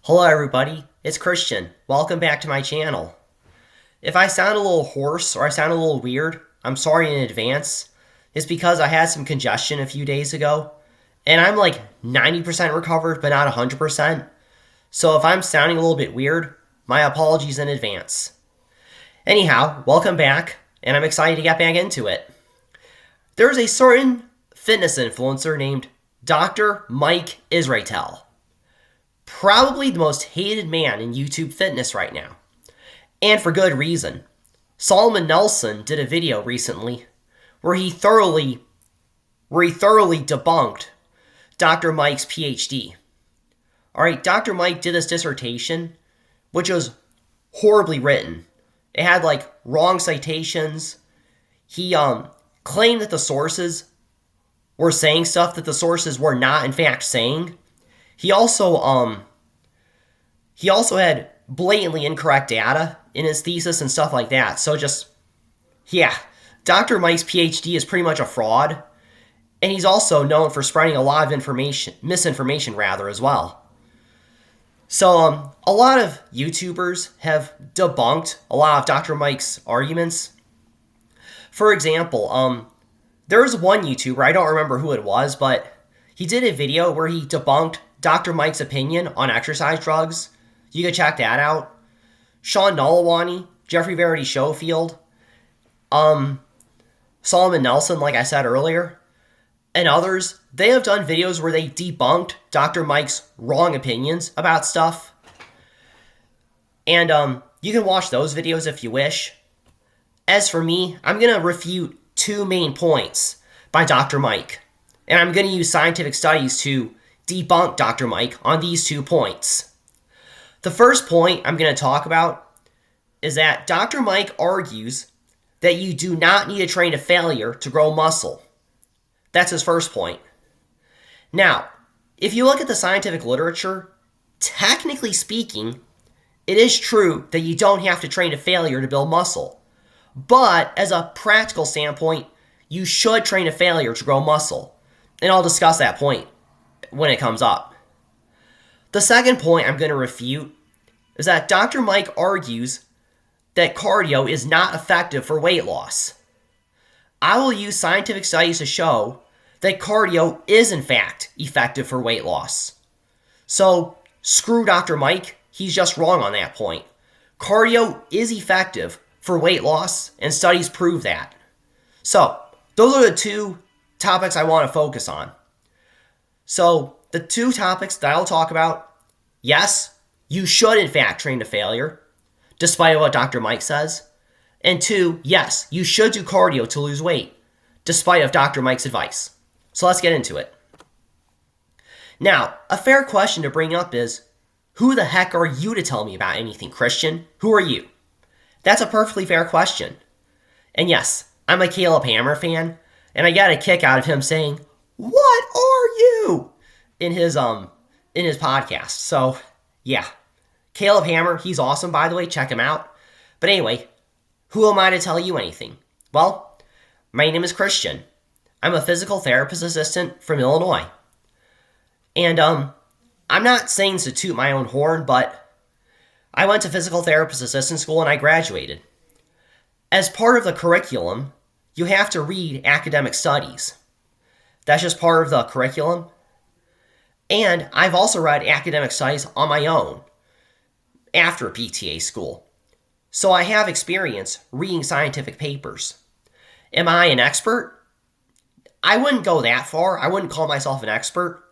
Hello everybody, it's Christian. Welcome back to my channel. If I sound a little hoarse or I sound a little weird, I'm sorry in advance. It's because I had some congestion a few days ago, and I'm like 90% recovered, but not 100%. So if I'm sounding a little bit weird, my apologies in advance. Anyhow, welcome back, and I'm excited to get back into it. There's a certain fitness influencer named Dr. Mike Israetel. Probably the most hated man in YouTube fitness right now. And for good reason. Solomon Nelson did a video recently where he thoroughly debunked Dr. Mike's PhD. Alright, Dr. Mike did this dissertation, which was horribly written. It had like wrong citations. He claimed that the sources were saying stuff that the sources were not in fact saying. He also had blatantly incorrect data in his thesis and stuff like that. So Dr. Mike's PhD is pretty much a fraud, and he's also known for spreading a lot of misinformation as well. So a lot of YouTubers have debunked a lot of Dr. Mike's arguments. For example, there was one YouTuber, I don't remember who it was, but he did a video where he debunked Dr. Mike's opinion on exercise drugs. You can check that out. Sean Nolawani, Jeffrey Verity Schofield, Solomon Nelson, like I said earlier, and others, they have done videos where they debunked Dr. Mike's wrong opinions about stuff. And you can watch those videos if you wish. As for me, I'm going to refute two main points by Dr. Mike. And I'm going to use scientific studies to debunk Dr. Mike on these 2 points. The first point I'm going to talk about is that Dr. Mike argues that you do not need to train to failure to grow muscle. That's his first point. Now, if you look at the scientific literature, technically speaking, it is true that you don't have to train to failure to build muscle. But as a practical standpoint, you should train to failure to grow muscle. And I'll discuss that point when it comes up. The second point I'm going to refute is that Dr. Mike argues that cardio is not effective for weight loss. I will use scientific studies to show that cardio is in fact effective for weight loss. So screw Dr. Mike, he's just wrong on that point. Cardio is effective for weight loss, and studies prove that. So those are the 2 topics I want to focus on. So the 2 topics that I'll talk about, yes, you should in fact train to failure, despite what Dr. Mike says. And 2, yes, you should do cardio to lose weight, despite of Dr. Mike's advice. So let's get into it. Now, a fair question to bring up is, who the heck are you to tell me about anything, Christian? Who are you? That's a perfectly fair question. And yes, I'm a Caleb Hammer fan, and I got a kick out of him saying, "What are you?" in his podcast. So, yeah. Caleb Hammer, he's awesome, by the way. Check him out. But anyway, who am I to tell you anything? Well, my name is Christian. I'm a physical therapist assistant from Illinois. And I'm not saying to toot my own horn, but I went to physical therapist assistant school and I graduated. As part of the curriculum, you have to read academic studies. That's just part of the curriculum. And I've also read academic studies on my own after PTA school. So I have experience reading scientific papers. Am I an expert? I wouldn't go that far. I wouldn't call myself an expert.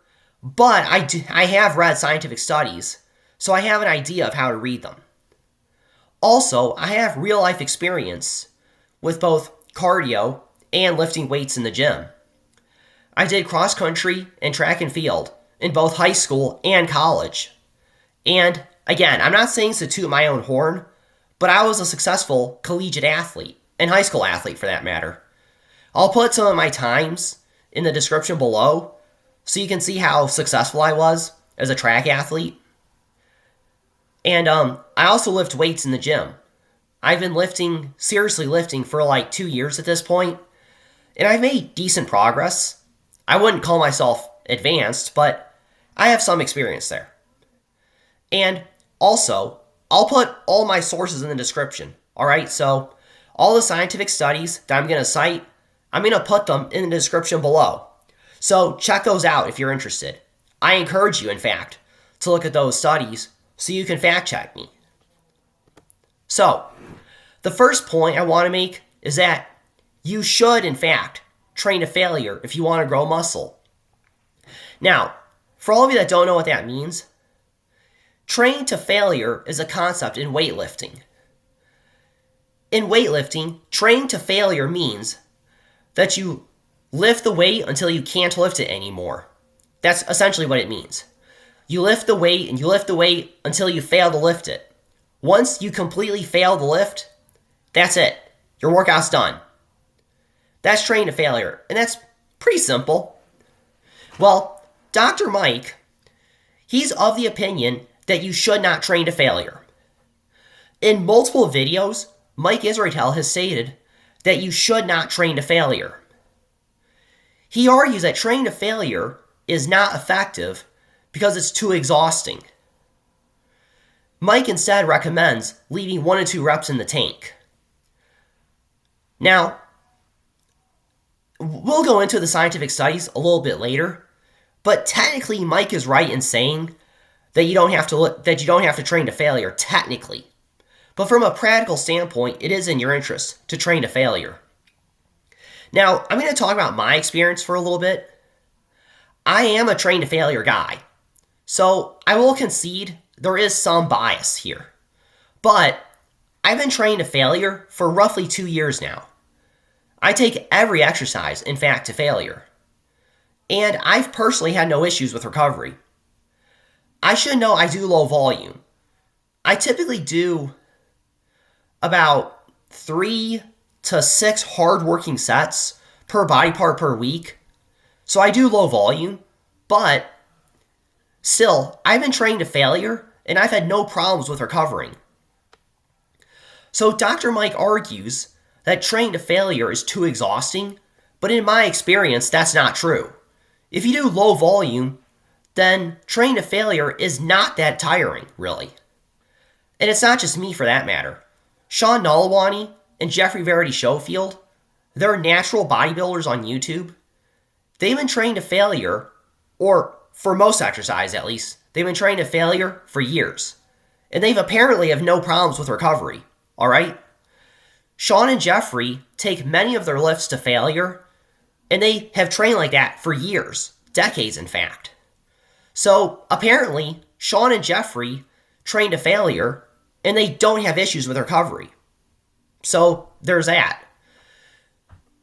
But I have read scientific studies, so I have an idea of how to read them. Also, I have real-life experience with both cardio and lifting weights in the gym. I did cross-country and track and field in both high school and college. And again, I'm not saying to toot my own horn, but I was a successful collegiate athlete, and high school athlete for that matter. I'll put some of my times in the description below so you can see how successful I was as a track athlete. And I also lift weights in the gym. I've been seriously lifting for like 2 years at this point, and I've made decent progress. I wouldn't call myself advanced, but I have some experience there. And also, I'll put all my sources in the description. All right, so all the scientific studies that I'm going to cite, I'm going to put them in the description below. So check those out if you're interested. I encourage you, in fact, to look at those studies so you can fact check me. So, the first point I want to make is that you should, in fact, train to failure if you want to grow muscle. Now, for all of you that don't know what that means, training to failure is a concept in weightlifting. In weightlifting, training to failure means that you lift the weight until you can't lift it anymore. That's essentially what it means. You lift the weight and you lift the weight until you fail to lift it. Once you completely fail to lift, that's it. Your workout's done. That's training to failure, and that's pretty simple. Well, Dr. Mike, he's of the opinion that you should not train to failure. In multiple videos, Mike Israetel has stated that you should not train to failure. He argues that training to failure is not effective because it's too exhausting. Mike instead recommends leaving 1 to 2 reps in the tank. Now, we'll go into the scientific studies a little bit later, but technically Mike is right in saying that you don't have to train to failure technically. But from a practical standpoint, it is in your interest to train to failure. Now, I'm going to talk about my experience for a little bit. I am a train to failure guy, so I will concede there is some bias here. But I've been trained to failure for roughly 2 years now. I take every exercise, in fact, to failure. And I've personally had no issues with recovery. I should know I do low volume. I typically do about 3 to 6 hard-working sets per body part per week. So I do low volume, but still, I've been trained to failure, and I've had no problems with recovering. So Dr. Mike argues that training to failure is too exhausting, but in my experience, that's not true. If you do low volume, then training to failure is not that tiring, really. And it's not just me for that matter. Sean Nalawani and Jeffrey Verity Schofield, they're natural bodybuilders on YouTube. They've been trained to failure, or for most exercise at least, they've been trained to failure for years. And they've apparently have no problems with recovery, alright? Sean and Jeffrey take many of their lifts to failure, and they have trained like that for years, decades in fact. So apparently, Sean and Jeffrey train to failure, and they don't have issues with recovery. So there's that.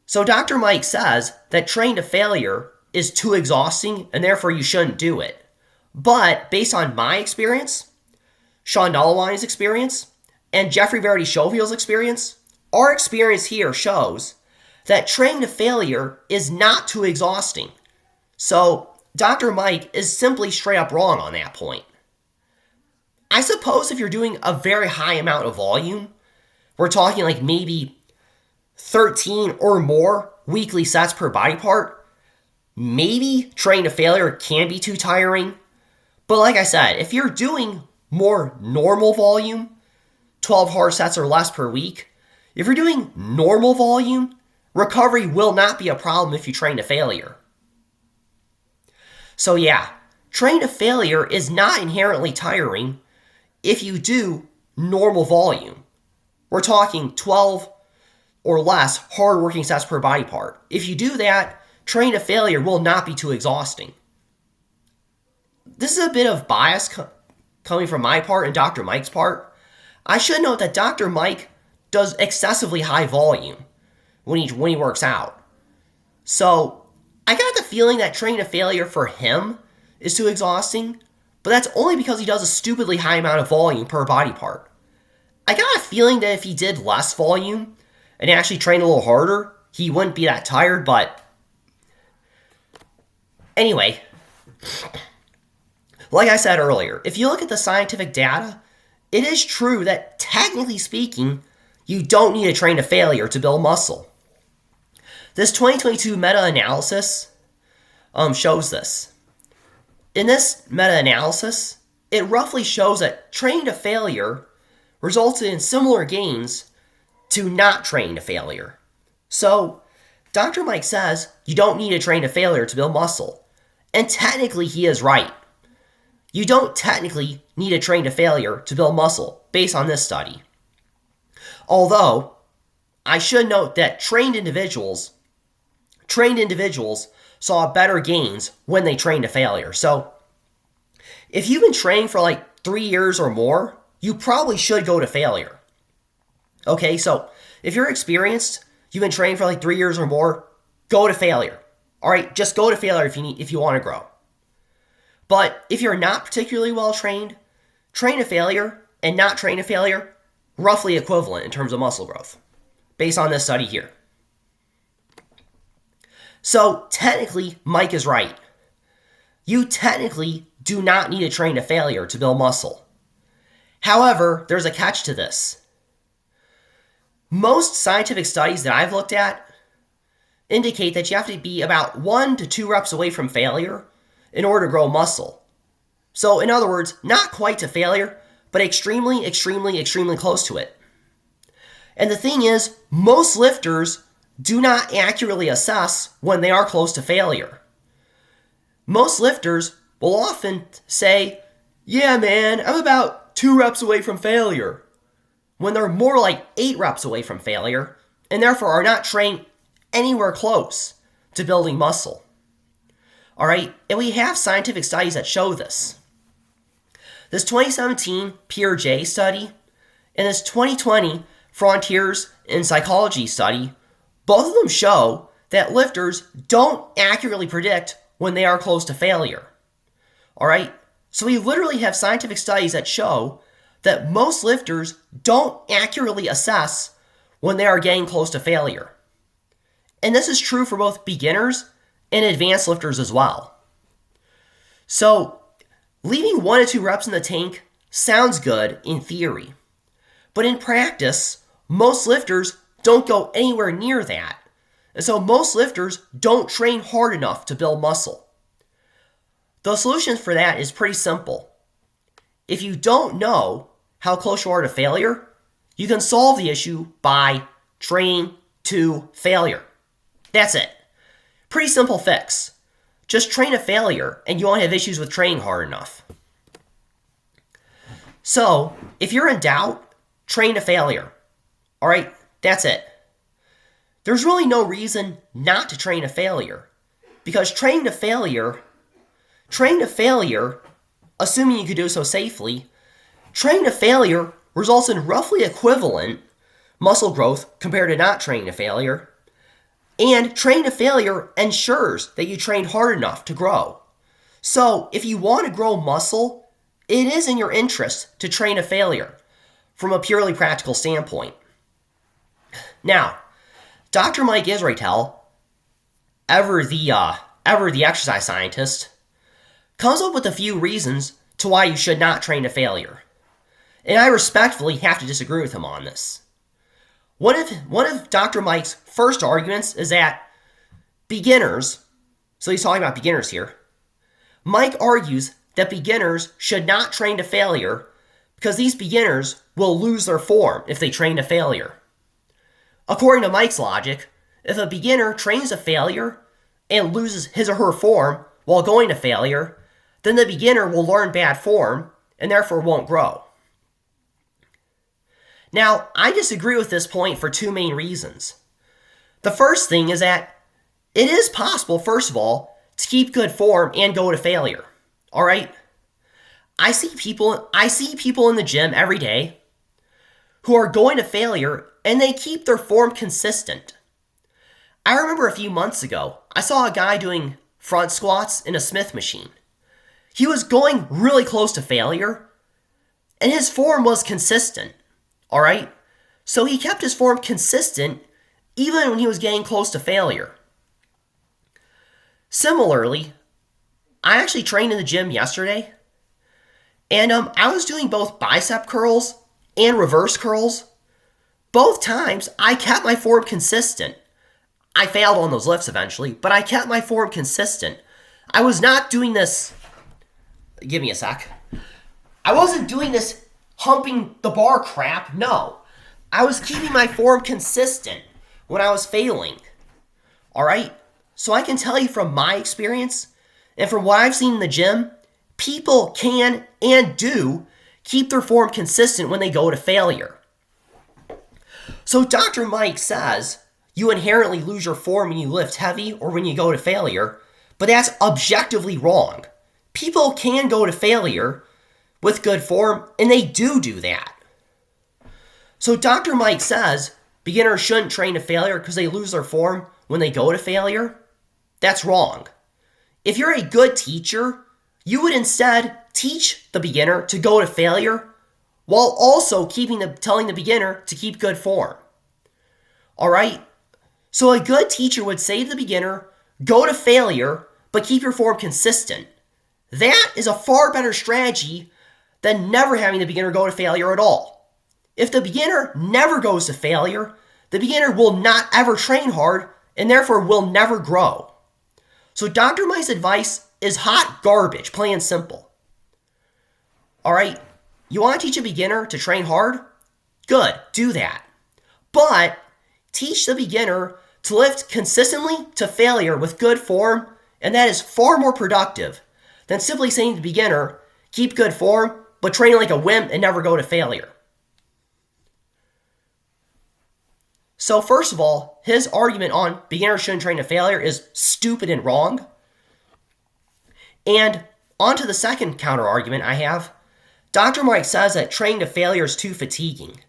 So Dr. Mike says that training to failure is too exhausting, and therefore you shouldn't do it. But based on my experience, Sean Nalawani's experience, and Jeffrey Verity Schofield's experience, our experience here shows that training to failure is not too exhausting. So Dr. Mike is simply straight up wrong on that point. I suppose if you're doing a very high amount of volume, we're talking like maybe 13 or more weekly sets per body part, maybe training to failure can be too tiring. But like I said, if you're doing more normal volume, 12 hard sets or less per week, if you're doing normal volume, recovery will not be a problem if you train to failure. So yeah, training to failure is not inherently tiring if you do normal volume. We're talking 12 or less hard working sets per body part. If you do that, training to failure will not be too exhausting. This is a bit of bias coming from my part and Dr. Mike's part. I should note that Dr. Mike does excessively high volume when he works out. So I got the feeling that training to failure for him is too exhausting, but that's only because he does a stupidly high amount of volume per body part. I got a feeling that if he did less volume and actually trained a little harder, he wouldn't be that tired, but anyway, like I said earlier, if you look at the scientific data, it is true that technically speaking, you don't need to train to failure to build muscle. This 2022 meta-analysis shows this. In this meta-analysis, it roughly shows that training to failure resulted in similar gains to not training to failure. So, Dr. Mike says you don't need to train to failure to build muscle. And technically, he is right. You don't technically need to train to failure to build muscle based on this study. Although, I should note that trained individuals saw better gains when they trained to failure. So, if you've been training for like 3 years or more, you probably should go to failure. Okay, so if you're experienced, you've been training for like 3 years or more, go to failure. All right, just go to failure if you want to grow. But if you're not particularly well trained, train to failure and not train to failure, roughly equivalent in terms of muscle growth, based on this study here. So technically, Mike is right. You technically do not need to train to failure to build muscle. However, there's a catch to this. Most scientific studies that I've looked at indicate that you have to be about 1 to 2 reps away from failure in order to grow muscle. So in other words, not quite to failure, but extremely, extremely, extremely close to it. And the thing is, most lifters do not accurately assess when they are close to failure. Most lifters will often say, yeah man, I'm about 2 reps away from failure, when they're more like 8 reps away from failure, and therefore are not trained anywhere close to building muscle. Alright, and we have scientific studies that show this. This 2017 PeerJ study and this 2020 Frontiers in Psychology study, both of them show that lifters don't accurately predict when they are close to failure. Alright, so we literally have scientific studies that show that most lifters don't accurately assess when they are getting close to failure. And this is true for both beginners and advanced lifters as well. So, leaving 1 to 2 reps in the tank sounds good in theory. But in practice, most lifters don't go anywhere near that. And so most lifters don't train hard enough to build muscle. The solution for that is pretty simple. If you don't know how close you are to failure, you can solve the issue by training to failure. That's it. Pretty simple fix. Just train to failure and you won't have issues with training hard enough. So, if you're in doubt, train to failure. Alright, that's it. There's really no reason not to train to failure. Because training to failure, assuming you could do so safely, training to failure results in roughly equivalent muscle growth compared to not training to failure. And training to failure ensures that you trained hard enough to grow. So, if you want to grow muscle, it is in your interest to train to failure from a purely practical standpoint. Now, Dr. Mike Israetel, ever the exercise scientist, comes up with a few reasons to why you should not train to failure. And I respectfully have to disagree with him on this. One of Dr. Mike's first arguments is that beginners, so he's talking about beginners here, Mike argues that beginners should not train to failure because these beginners will lose their form if they train to failure. According to Mike's logic, if a beginner trains to failure and loses his or her form while going to failure, then the beginner will learn bad form and therefore won't grow. Now, I disagree with this point for 2 main reasons. The first thing is that it is possible, first of all, to keep good form and go to failure. Alright? I see people in the gym every day who are going to failure and they keep their form consistent. I remember a few months ago, I saw a guy doing front squats in a Smith machine. He was going really close to failure and his form was consistent. Alright? So he kept his form consistent even when he was getting close to failure. Similarly, I actually trained in the gym yesterday, and I was doing both bicep curls and reverse curls. Both times, I kept my form consistent. I failed on those lifts eventually, but I kept my form consistent. I was not doing this... Give me a sec. I wasn't doing this humping the bar crap. No. I was keeping my form consistent when I was failing. All right? So I can tell you from my experience and from what I've seen in the gym, people can and do keep their form consistent when they go to failure. So Dr. Mike says you inherently lose your form when you lift heavy or when you go to failure, but that's objectively wrong. People can go to failure with good form, and they do that. So Dr. Mike says beginners shouldn't train to failure because they lose their form when they go to failure. That's wrong. If you're a good teacher, you would instead teach the beginner to go to failure while also telling the beginner to keep good form. All right? So a good teacher would say to the beginner, go to failure, but keep your form consistent. That is a far better strategy than never having the beginner go to failure at all. If the beginner never goes to failure, the beginner will not ever train hard and therefore will never grow. So Dr. Mike's advice is hot garbage, plain and simple. All right, you want to teach a beginner to train hard? Good, do that. But teach the beginner to lift consistently to failure with good form, and that is far more productive than simply saying to the beginner, keep good form, but train like a wimp and never go to failure. So first of all, his argument on beginners shouldn't train to failure is stupid and wrong. And on to the second counter argument I have. Dr. Mike says that training to failure is too fatiguing.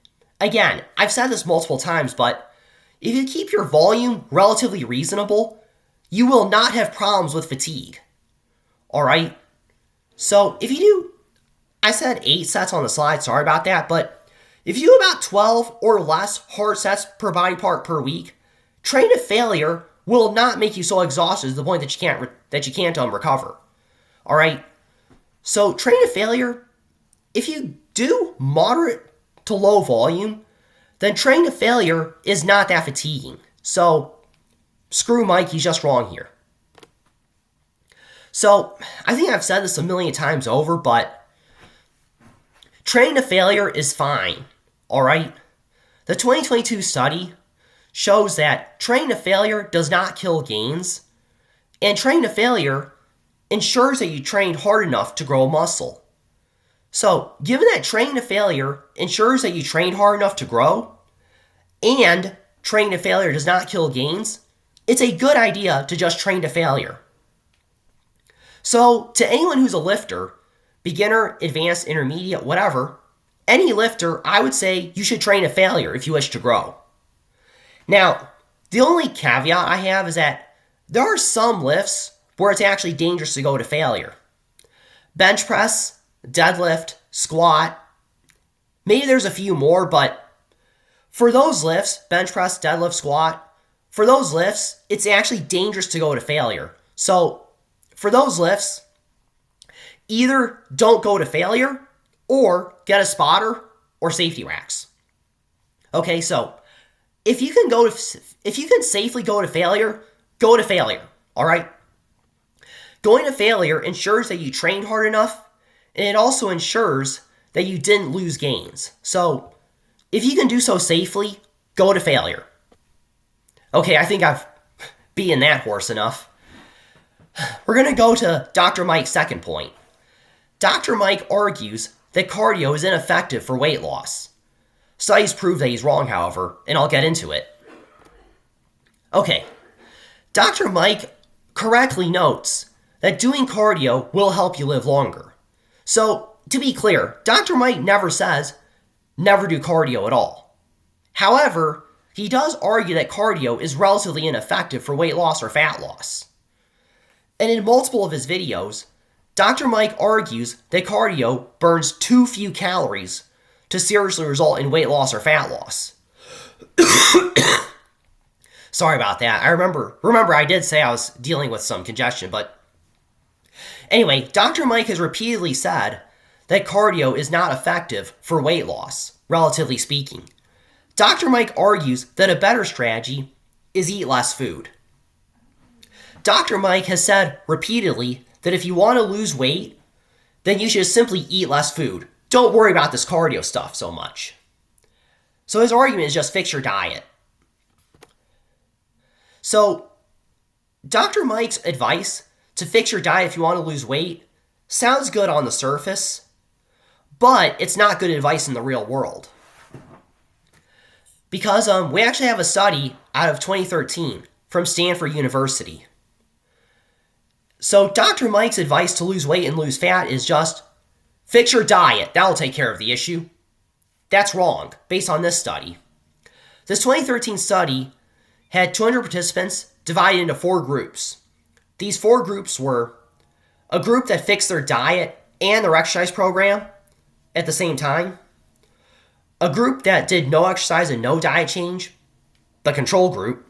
Again, I've said this multiple times, but if you keep your volume relatively reasonable, you will not have problems with fatigue. All right? So if you do, I said 8 sets on the slide, sorry about that, but if you do about 12 or less hard sets per body part per week, train to failure will not make you so exhausted to the point that you can't recover. All right? So train to failure, if you do moderate to low volume, then train to failure is not that fatiguing. So screw Mike, he's just wrong here. So I think I've said this a million times over, but training to failure is fine. All right? The 2022 study shows that training to failure does not kill gains, and training to failure ensures that you train hard enough to grow muscle. So, given that training to failure ensures that you train hard enough to grow, and training to failure does not kill gains, it's a good idea to just train to failure. So, to anyone who's a lifter, beginner, advanced, intermediate, whatever, any lifter, I would say you should train to failure if you wish to grow. Now, the only caveat I have is that there are some lifts where it's actually dangerous to go to failure. Bench press, deadlift, squat, maybe there's a few more, but for those lifts, bench press, deadlift, squat, for those lifts, it's actually dangerous to go to failure. So for those lifts, either don't go to failure or get a spotter or safety racks. Okay, so if you can safely go to failure, all right? Going to failure ensures that you trained hard enough, and it also ensures that you didn't lose gains. So if you can do so safely, go to failure. Okay, I think I've beaten that horse enough. We're going to go to Dr. Mike's second point. Dr. Mike argues that cardio is ineffective for weight loss. Studies prove that he's wrong, however, and I'll get into it. Okay, Dr. Mike correctly notes that doing cardio will help you live longer. So, to be clear, Dr. Mike never says never do cardio at all. However, he does argue that cardio is relatively ineffective for weight loss or fat loss. And in multiple of his videos, Dr. Mike argues that cardio burns too few calories to seriously result in weight loss or fat loss. Sorry about that. I remember I did say I was dealing with some congestion, but anyway, Dr. Mike has repeatedly said that cardio is not effective for weight loss, relatively speaking. Dr. Mike argues that a better strategy is eat less food. Dr. Mike has said repeatedly that if you want to lose weight, then you should just simply eat less food. Don't worry about this cardio stuff so much. So his argument is just fix your diet. So Dr. Mike's advice to fix your diet if you want to lose weight sounds good on the surface, but it's not good advice in the real world. Because we actually have a study out of 2013 from Stanford University. So Dr. Mike's advice to lose weight and lose fat is just fix your diet. That'll take care of the issue. That's wrong, based on this study. This 2013 study had 200 participants divided into 4 groups. These 4 groups were a group that fixed their diet and their exercise program at the same time, a group that did no exercise and no diet change, the control group,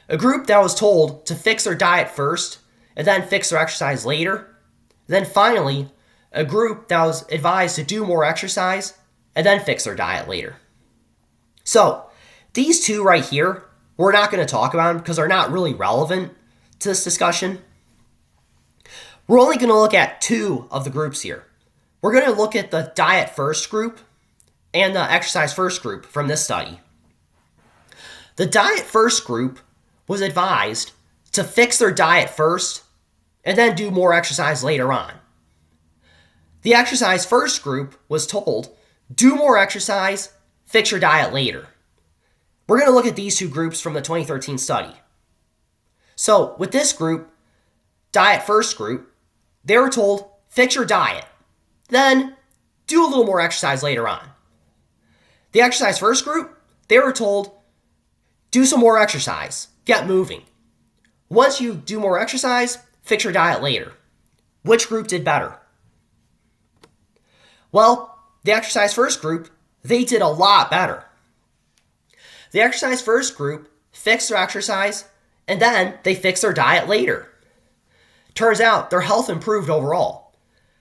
a group that was told to fix their diet first and then fix their exercise later, then finally, a group that was advised to do more exercise and then fix their diet later. So, these 2 right here, we're not going to talk about them because they're not really relevant to this discussion. We're only going to look at 2 of the groups here. We're going to look at the diet first group and the exercise first group from this study. The diet first group was advised to fix their diet first and then do more exercise later on. The exercise first group was told, do more exercise, fix your diet later. We're going to look at these 2 groups from the 2013 study. So with this group, diet first group, they were told, fix your diet, then do a little more exercise later on. The exercise first group, they were told, do some more exercise, get moving. Once you do more exercise, fix your diet later. Which group did better? Well, the exercise first group, they did a lot better. The exercise first group fixed their exercise, and then they fixed their diet later. Turns out their health improved overall.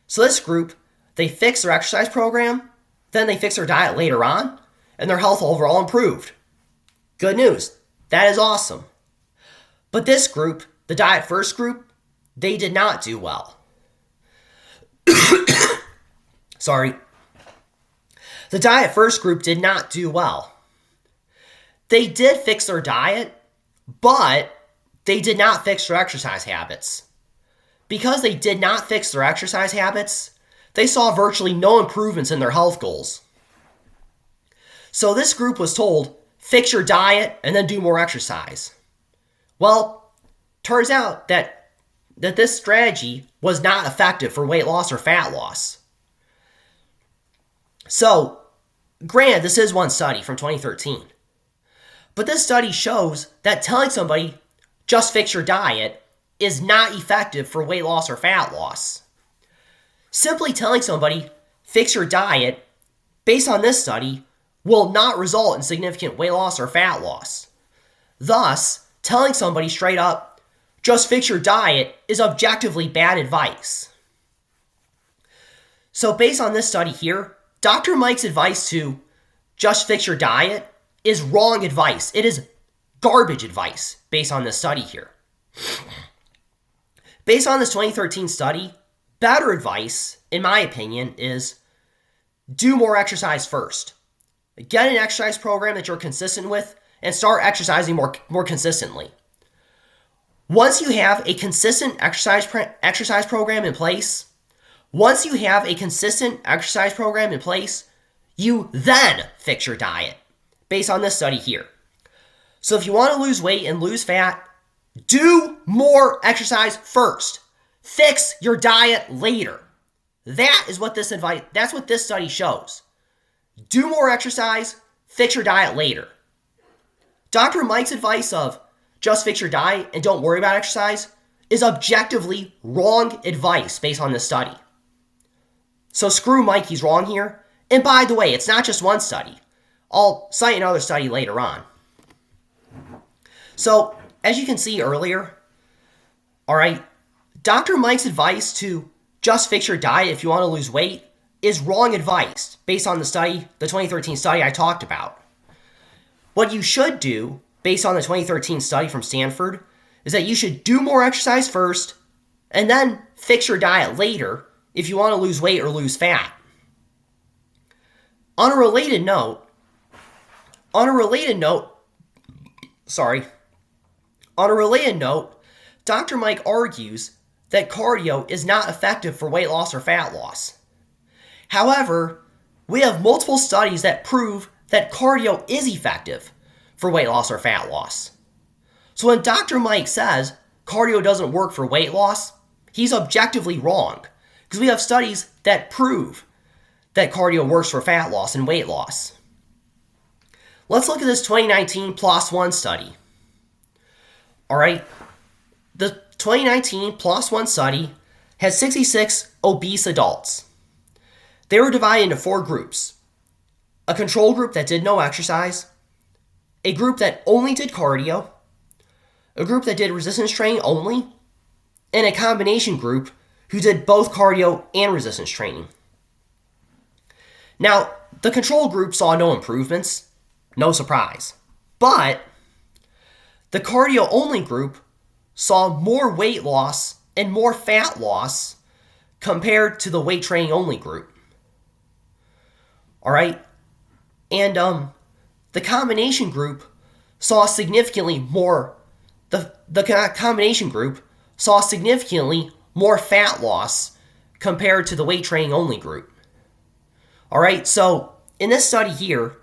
So this group, they fixed their exercise program, then they fixed their diet later on, and their health overall improved. Good news. That is awesome. But this group, the diet first group, they did not do well. Sorry. The diet first group did not do well. They did fix their diet, but they did not fix their exercise habits. Because they did not fix their exercise habits, they saw virtually no improvements in their health goals. So this group was told, fix your diet and then do more exercise. Well, turns out that this strategy was not effective for weight loss or fat loss. So, granted, this is one study from 2013. But this study shows that telling somebody, just fix your diet, is not effective for weight loss or fat loss. Simply telling somebody, fix your diet, based on this study, will not result in significant weight loss or fat loss. Thus, telling somebody straight up, just fix your diet, is objectively bad advice. So based on this study here, Dr. Mike's advice to just fix your diet is wrong advice. It is garbage advice based on this study here. Based on this 2013 study, better advice, in my opinion, is do more exercise first. Get an exercise program that you're consistent with and start exercising more consistently. Once you have a consistent exercise program in place, you then fix your diet based on this study here. So if you want to lose weight and lose fat, do more exercise first. Fix your diet later. That's what this study shows. Do more exercise, fix your diet later. Dr. Mike's advice of just fix your diet and don't worry about exercise is objectively wrong advice based on this study. So screw Mike, he's wrong here. And by the way, it's not just one study. I'll cite another study later on. So, as you can see earlier, alright, Dr. Mike's advice to just fix your diet if you want to lose weight is wrong advice based on the 2013 study I talked about. What you should do, based on the 2013 study from Stanford, is that you should do more exercise first and then fix your diet later if you want to lose weight or lose fat. On a related note, Dr. Mike argues that cardio is not effective for weight loss or fat loss. However, we have multiple studies that prove that cardio is effective for weight loss or fat loss. So when Dr. Mike says cardio doesn't work for weight loss, he's objectively wrong, because we have studies that prove that cardio works for fat loss and weight loss. Let's look at this 2019 PLOS ONE study. All right, the 2019 PLOS ONE study had 66 obese adults. They were divided into 4 groups: a control group that did no exercise, a group that only did cardio, a group that did resistance training only, and a combination group who did both cardio and resistance training. Now, the control group saw no improvements, no surprise, but the cardio-only group saw more weight loss and more fat loss compared to the weight training-only group. All right, and the combination group saw significantly more. The combination group saw significantly more fat loss compared to the weight training only group. All right, so in this study here,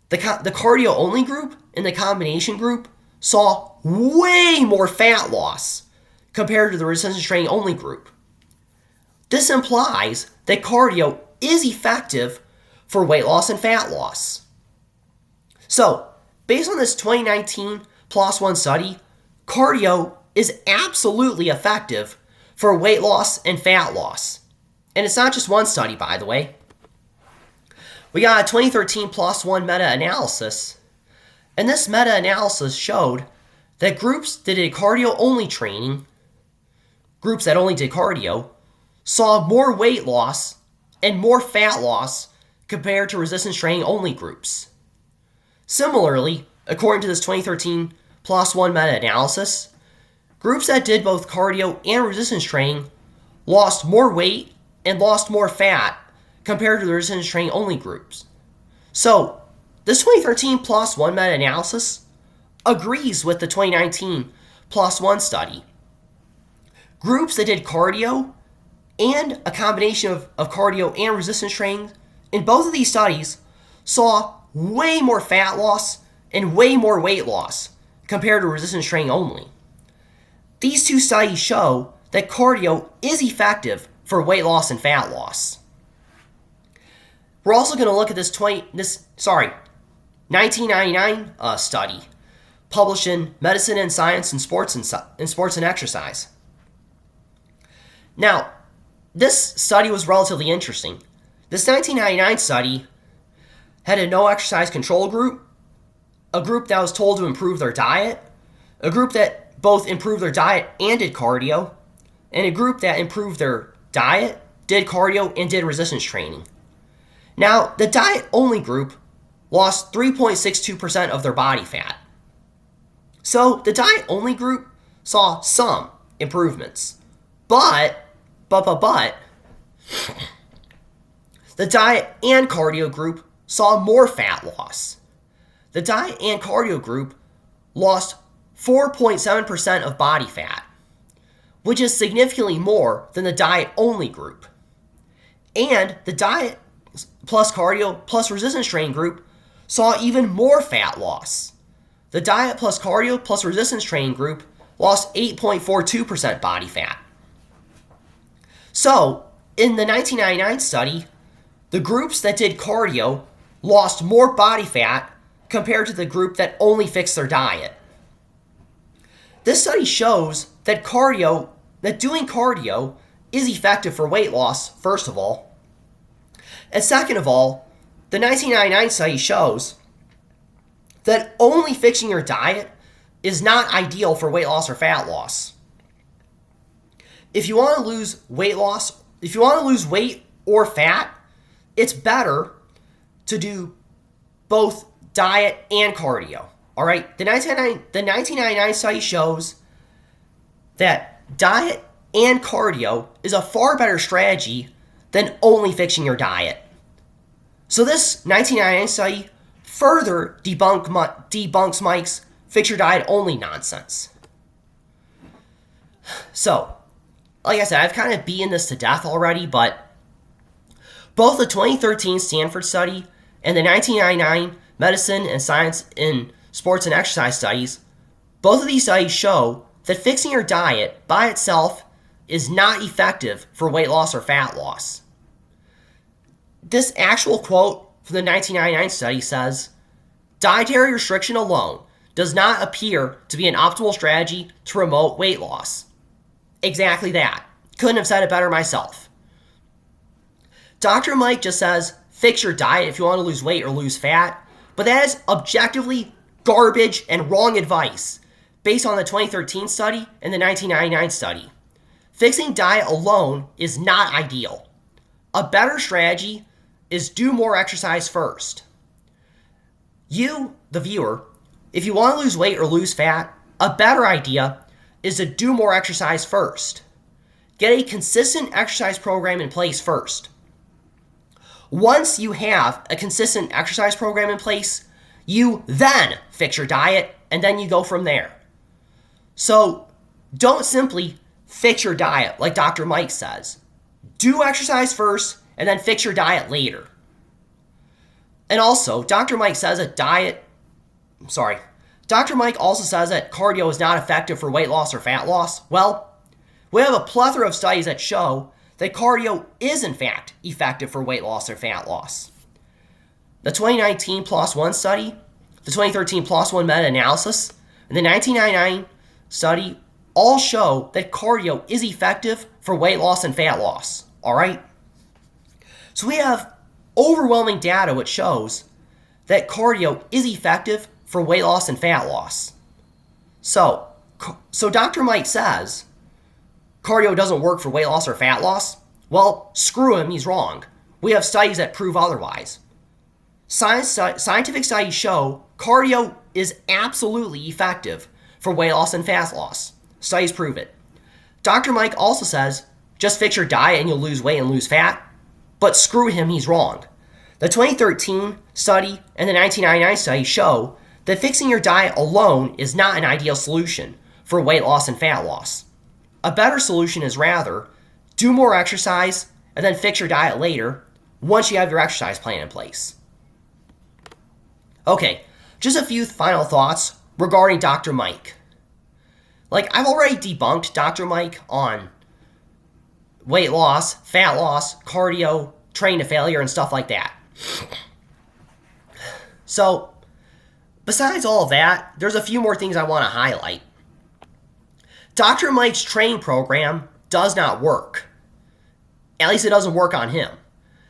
the cardio only group and the combination group saw way more fat loss compared to the resistance training only group. This implies that cardio is effective for weight loss and fat loss. So, based on this 2019 PLOS ONE study, cardio is absolutely effective for weight loss and fat loss. And it's not just one study, by the way. We got a 2013 PLOS ONE meta-analysis, and this meta-analysis showed that groups that did cardio-only training, groups that only did cardio, saw more weight loss and more fat loss compared to resistance training only groups. Similarly, according to this 2013 PLOS ONE meta-analysis, groups that did both cardio and resistance training lost more weight and lost more fat compared to the resistance training only groups. So, this 2013 PLOS ONE meta-analysis agrees with the 2019 PLOS ONE study. Groups that did cardio and a combination of cardio and resistance training in both of these studies saw way more fat loss and way more weight loss compared to resistance training only. These two studies show that cardio is effective for weight loss and fat loss. We're also going to look at this 1999 study published in Medicine and Science and Sports and Exercise. Now, this study was relatively interesting. This 1999 study had a no exercise control group, a group that was told to improve their diet, a group that both improved their diet and did cardio, and a group that improved their diet, did cardio, and did resistance training. Now, the diet-only group lost 3.62% of their body fat. So, the diet-only group saw some improvements. But, the diet and cardio group saw more fat loss. The diet and cardio group lost 4.7% of body fat, which is significantly more than the diet-only group. And the diet plus cardio plus resistance training group saw even more fat loss. The diet plus cardio plus resistance training group lost 8.42% body fat. So, in the 1999 study, the groups that did cardio lost more body fat compared to the group that only fixed their diet. This study shows that doing cardio is effective for weight loss, first of all. And second of all, the 1999 study shows that only fixing your diet is not ideal for weight loss or fat loss. If you want to lose weight or fat, it's better to do both diet and cardio. All right, the 1999 study shows that diet and cardio is a far better strategy than only fixing your diet. So this 1999 study further debunks Mike's fix your diet only nonsense. So, like I said, I've kind of beaten this to death already, but both the 2013 Stanford study and the 1999 Medicine and Science in Sports and Exercise studies, both of these studies show that fixing your diet by itself is not effective for weight loss or fat loss. This actual quote from the 1999 study says, "Dietary restriction alone does not appear to be an optimal strategy to promote weight loss." Exactly that. Couldn't have said it better myself. Dr. Mike just says, fix your diet if you want to lose weight or lose fat, but that is objectively garbage and wrong advice based on the 2013 study and the 1999 study. Fixing diet alone is not ideal. A better strategy is do more exercise first. You, the viewer, if you want to lose weight or lose fat, a better idea is to do more exercise first. Get a consistent exercise program in place first. Once you have a consistent exercise program in place, you then fix your diet and then you go from there. So don't simply fix your diet like Dr. Mike says. Do exercise first and then fix your diet later. And also, Dr. Mike also says that cardio is not effective for weight loss or fat loss. Well, we have a plethora of studies that show that cardio is in fact effective for weight loss or fat loss. The 2019 PLOS ONE study, the 2013 PLOS ONE meta-analysis, and the 1999 study all show that cardio is effective for weight loss and fat loss. All right? So we have overwhelming data which shows that cardio is effective for weight loss and fat loss. So Dr. Mike says cardio doesn't work for weight loss or fat loss. Well, screw him, he's wrong. We have studies that prove otherwise. Scientific studies show cardio is absolutely effective for weight loss and fat loss. Studies prove it. Dr. Mike also says just fix your diet and you'll lose weight and lose fat. But screw him, he's wrong. The 2013 study and the 1999 study show that fixing your diet alone is not an ideal solution for weight loss and fat loss. A better solution is rather do more exercise and then fix your diet later once you have your exercise plan in place. Okay, just a few final thoughts regarding Dr. Mike. I've already debunked Dr. Mike on weight loss, fat loss, cardio, train to failure, and stuff like that. So, besides all of that, there's a few more things I want to highlight. Dr. Mike's training program does not work. At least it doesn't work on him.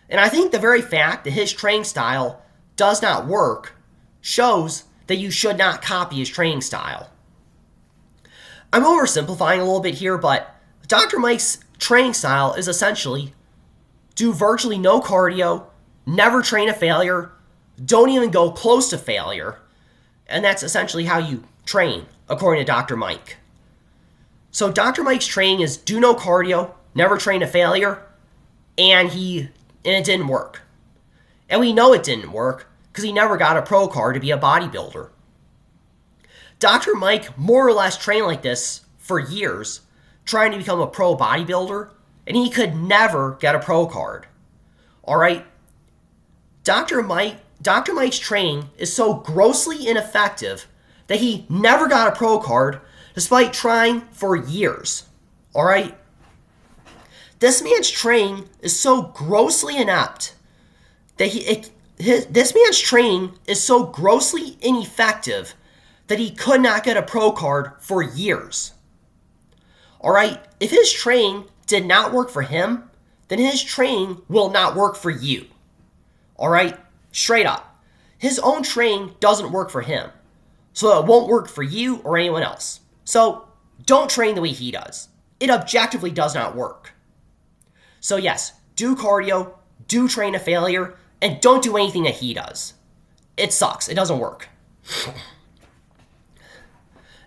And I think the very fact that his training style does not work shows that you should not copy his training style. I'm oversimplifying a little bit here, but Dr. Mike's training style is essentially do virtually no cardio, never train to failure, don't even go close to failure, and that's essentially how you train, according to Dr. Mike. So Dr. Mike's training is do no cardio, never train to failure, and it didn't work. And we know it didn't work because he never got a pro card to be a bodybuilder. Dr. Mike more or less trained like this for years, trying to become a pro bodybuilder, and he could never get a pro card. All right? Dr. Mike's training is so grossly ineffective that he never got a pro card despite trying for years. All right? This man's training is so grossly inept that this man's training is so grossly ineffective that he could not get a pro card for years. All right? If his training did not work for him, then his training will not work for you. All right? Straight up. His own training doesn't work for him, so it won't work for you or anyone else. So don't train the way he does. It objectively does not work. So yes, do cardio, do train to failure, and don't do anything that he does. It sucks. It doesn't work.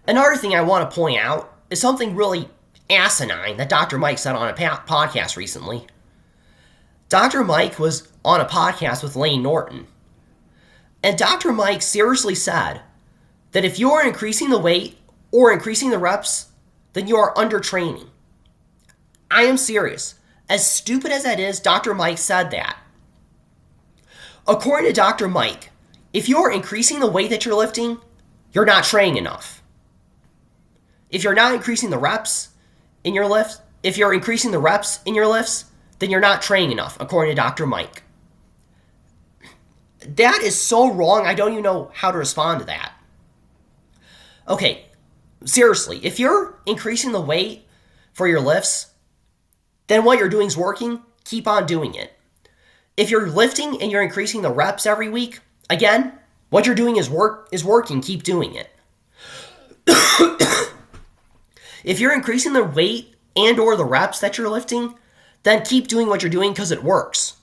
Another thing I want to point out is something really asinine that Dr. Mike said on a podcast recently. Dr. Mike was on a podcast with Lane Norton, and Dr. Mike seriously said that if you are increasing the weight or increasing the reps, then you are undertraining. I am serious. As stupid as that is, Dr. Mike said that. According to Dr. Mike, if you're increasing the weight that you're lifting, you're not training enough. If you're not increasing the reps in your lifts, then you're not training enough, according to Dr. Mike. That is so wrong, I don't even know how to respond to that. Okay, seriously, if you're increasing the weight for your lifts, then what you're doing is working, keep on doing it. If you're lifting and you're increasing the reps every week, again, what you're doing is working, keep doing it. If you're increasing the weight and or the reps that you're lifting, then keep doing what you're doing because it works.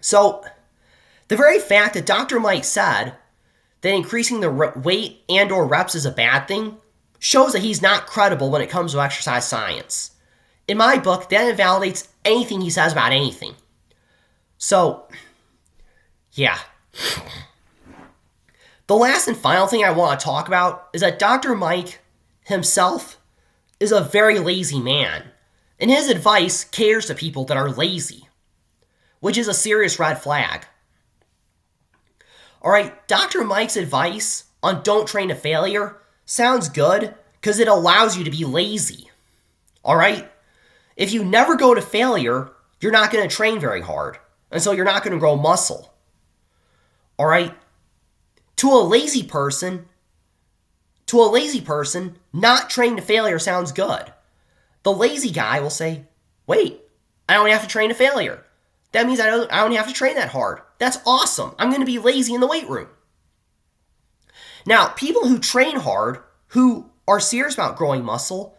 So, the very fact that Dr. Mike said that increasing the weight and or reps is a bad thing shows that he's not credible when it comes to exercise science. In my book, that invalidates anything he says about anything. So, yeah. The last and final thing I want to talk about is that Dr. Mike himself is a very lazy man, and his advice caters to people that are lazy, which is a serious red flag. Alright, Dr. Mike's advice on don't train to failure sounds good because it allows you to be lazy. Alright? If you never go to failure, you're not going to train very hard, and so you're not going to grow muscle. Alright? To a lazy person, not training to failure sounds good. The lazy guy will say, wait, I don't have to train to failure. That means I don't have to train that hard. That's awesome. I'm going to be lazy in the weight room. Now, people who train hard, who are serious about growing muscle,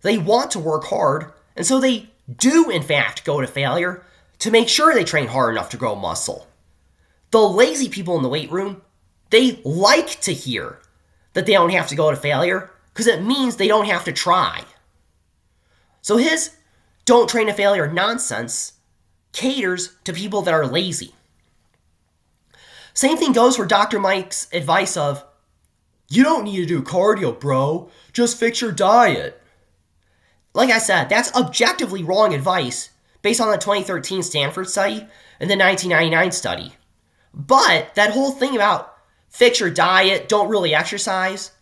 they want to work hard, and so they do, in fact, go to failure to make sure they train hard enough to grow muscle. The lazy people in the weight room, they like to hear that they don't have to go to failure because it means they don't have to try. So his don't train to failure nonsense caters to people that are lazy. Same thing goes for Dr. Mike's advice of, you don't need to do cardio, bro. Just fix your diet. Like I said, that's objectively wrong advice based on the 2013 Stanford study and the 1999 study. But that whole thing about fix your diet, don't really exercise,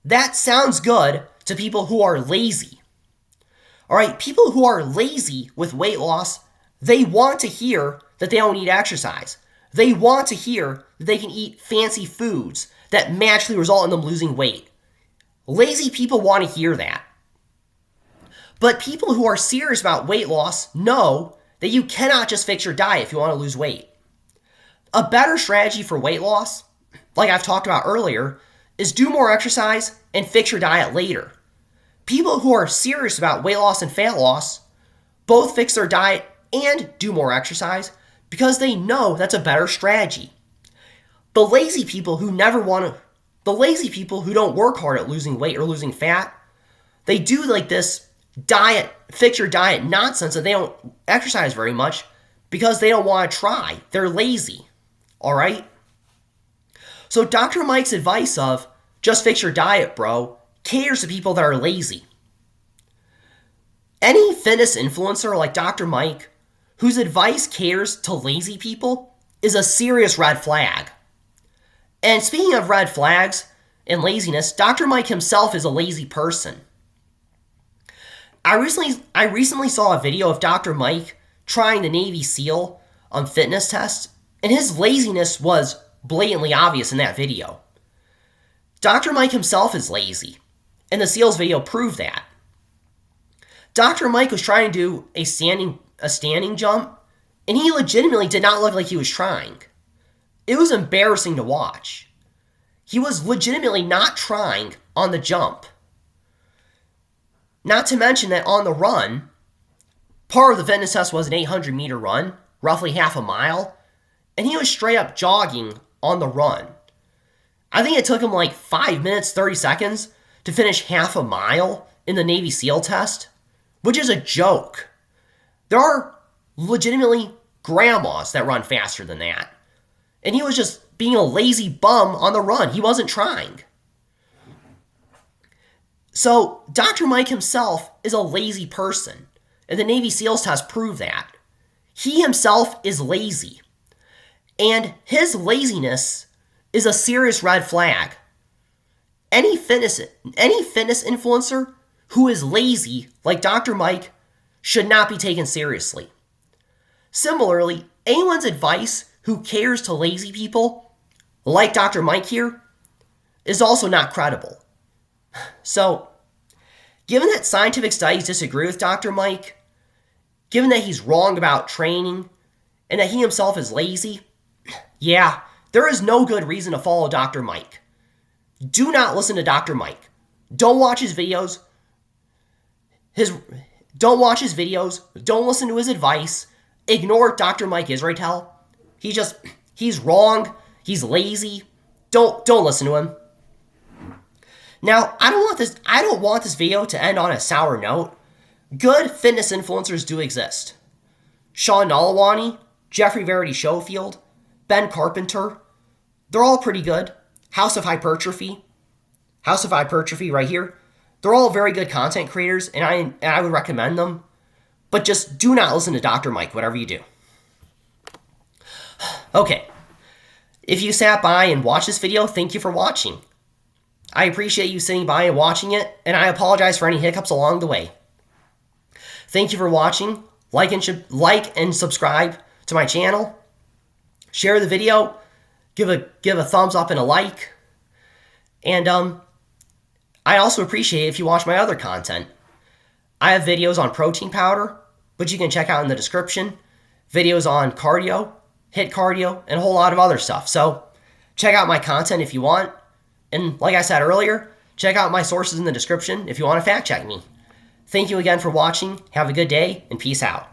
that sounds good to people who are lazy. Alright, people who are lazy with weight loss, they want to hear that they don't need exercise. They want to hear that they can eat fancy foods that magically result in them losing weight. Lazy people want to hear that. But people who are serious about weight loss know that you cannot just fix your diet if you want to lose weight. A better strategy for weight loss, like I've talked about earlier, is do more exercise and fix your diet later. People who are serious about weight loss and fat loss both fix their diet and do more exercise because they know that's a better strategy. The lazy people who don't work hard at losing weight or losing fat, they do like this diet, fix your diet nonsense and they don't exercise very much because they don't want to try. They're lazy. Alright? So Dr. Mike's advice of, just fix your diet, bro, caters to people that are lazy. Any fitness influencer like Dr. Mike, whose advice caters to lazy people, is a serious red flag. And speaking of red flags and laziness, Dr. Mike himself is a lazy person. I recently saw a video of Dr. Mike trying the Navy SEAL on fitness tests, and his laziness was blatantly obvious in that video. Dr. Mike himself is lazy, and the SEALs video proved that. Dr. Mike was trying to do a standing jump, and he legitimately did not look like he was trying. It was embarrassing to watch. He was legitimately not trying on the jump. Not to mention that on the run, part of the fitness test was an 800-meter run, roughly half a mile, and he was straight up jogging on the run. I think it took him like 5 minutes, 30 seconds to finish half a mile in the Navy SEAL test, which is a joke. There are legitimately grandmas that run faster than that. And he was just being a lazy bum on the run. He wasn't trying. So Dr. Mike himself is a lazy person. And the Navy SEALs test proved that. He himself is lazy. And his laziness is a serious red flag. Any fitness influencer who is lazy, like Dr. Mike, should not be taken seriously. Similarly, anyone's advice who cares to lazy people, like Dr. Mike here, is also not credible. So, given that scientific studies disagree with Dr. Mike, given that he's wrong about training, and that he himself is lazy, yeah, there is no good reason to follow Dr. Mike. Do not listen to Dr. Mike. Don't watch his videos. Don't watch his videos. Don't listen to his advice. Ignore Dr. Mike Israetel. He's wrong. He's lazy. Don't listen to him. Now, I don't want this video to end on a sour note. Good fitness influencers do exist. Sean Nalawani, Jeffrey Verity Schofield, Ben Carpenter, they're all pretty good. House of Hypertrophy right here. They're all very good content creators, and I would recommend them. But just do not listen to Dr. Mike, whatever you do. Okay. If you sat by and watched this video, thank you for watching. I appreciate you sitting by and watching it, and I apologize for any hiccups along the way. Thank you for watching. Like and subscribe to my channel. Share the video. Give a thumbs up and a like. And I also appreciate it if you watch my other content. I have videos on protein powder, which you can check out in the description. Videos on cardio, HIIT cardio, and a whole lot of other stuff. So check out my content if you want. And like I said earlier, check out my sources in the description if you want to fact check me. Thank you again for watching. Have a good day, and peace out.